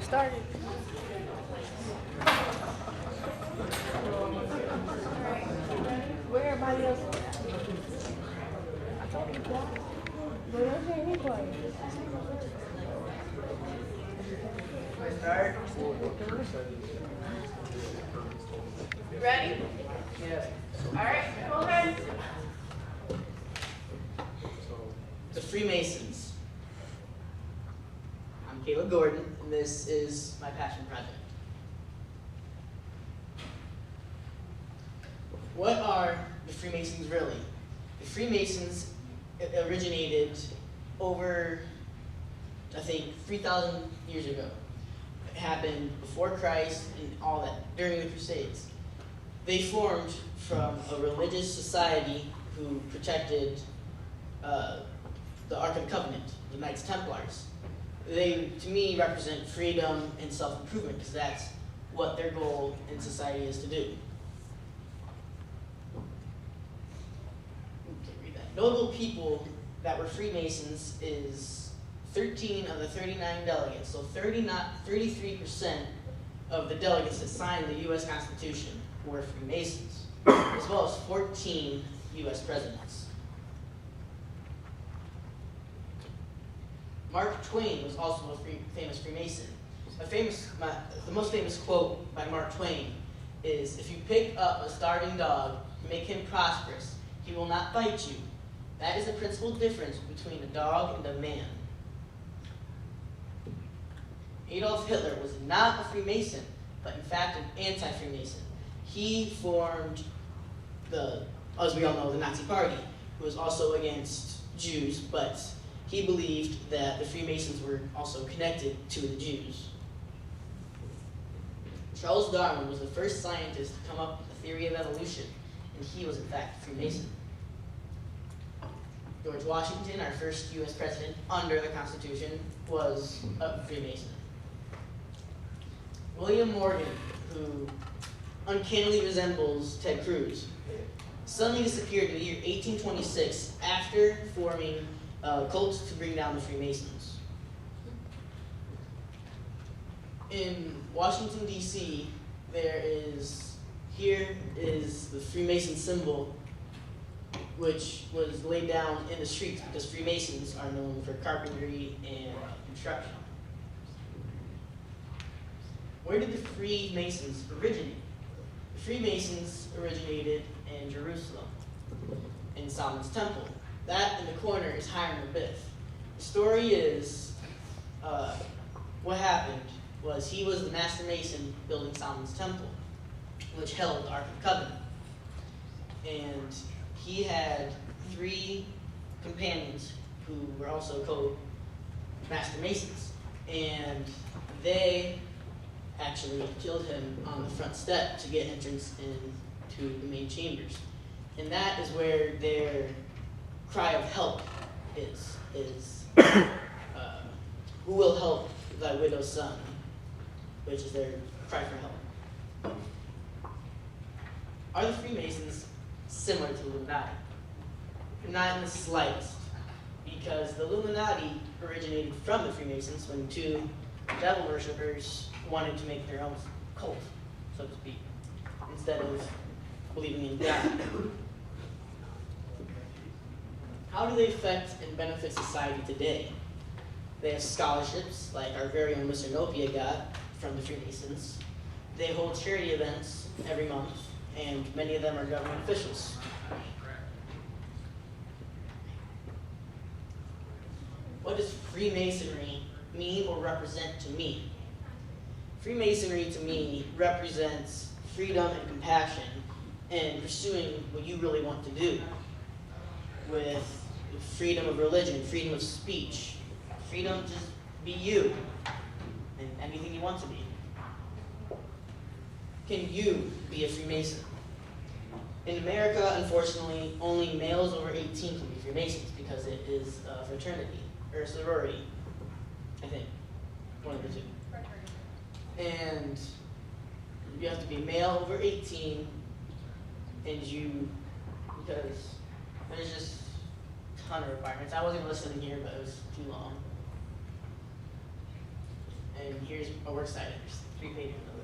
Started. Where everybody else? I told you quiet. But don't say me quiet. Start. Ready? Yes. All right, go ahead. The Freemasons. I'm Caleb Gordon, and this is my passion project. What are the Freemasons really? The Freemasons originated over, I think, 3,000 years ago. It happened before Christ and all that, during the Crusades. They formed from a religious society who protected the Ark of the Covenant, the Knights Templars. They, to me, represent freedom and self-improvement because that's what their goal in society is to do. Can't read that. Notable people that were Freemasons is 13 of the 39 delegates, so 33% of the delegates that signed the U.S. Constitution were Freemasons, as well as 14 U.S. presidents. Mark Twain was also a famous Freemason. The most famous quote by Mark Twain is, "If you pick up a starving dog and make him prosperous, he will not bite you. That is the principal difference between a dog and a man." Adolf Hitler was not a Freemason, but in fact an anti-Freemason. He formed as we all know, the Nazi Party, who was also against Jews, but he believed that the Freemasons were also connected to the Jews. Charles Darwin was the first scientist to come up with the theory of evolution, and he was in fact a Freemason. George Washington, our first U.S. president under the Constitution, was a Freemason. William Morgan, who uncannily resembles Ted Cruz, suddenly disappeared in the year 1826 after forming a cult to bring down the Freemasons. In Washington, D.C., here is the Freemason symbol, which was laid down in the streets because Freemasons are known for carpentry and construction. Where did the Freemasons originate? The Freemasons originated in Jerusalem, in Solomon's Temple. That in the corner is Hiram Abiff. The story is, what happened was he was the master mason building Solomon's Temple, which held the Ark of the Covenant. And he had 3 companions who were also co-master masons. And they actually killed him on the front step to get entrance into the main chambers. And that is where their cry of help is who will help thy widow's son, which is their cry for help. Are the Freemasons similar to the Illuminati? Not in the slightest, because the Illuminati originated from the Freemasons when 2 devil worshippers wanted to make their own cult, so to speak, instead of believing in God. How do they affect and benefit society today? They have scholarships, like our very own Mr. Nopia got from the Freemasons. They hold charity events every month, and many of them are government officials. What does Freemasonry mean or represent to me? Freemasonry to me represents freedom and compassion and pursuing what you really want to do, with freedom of religion, freedom of speech, freedom to just be you and anything you want to be. Can you be a Freemason? In America, unfortunately, only males over 18 can be Freemasons because it is a fraternity or a sorority, I think, one of the 2. And you have to be male over 18, and you because there's just a ton of requirements. I wasn't listening here, but it was too long. And here's a works cited. There's 3 pages of it.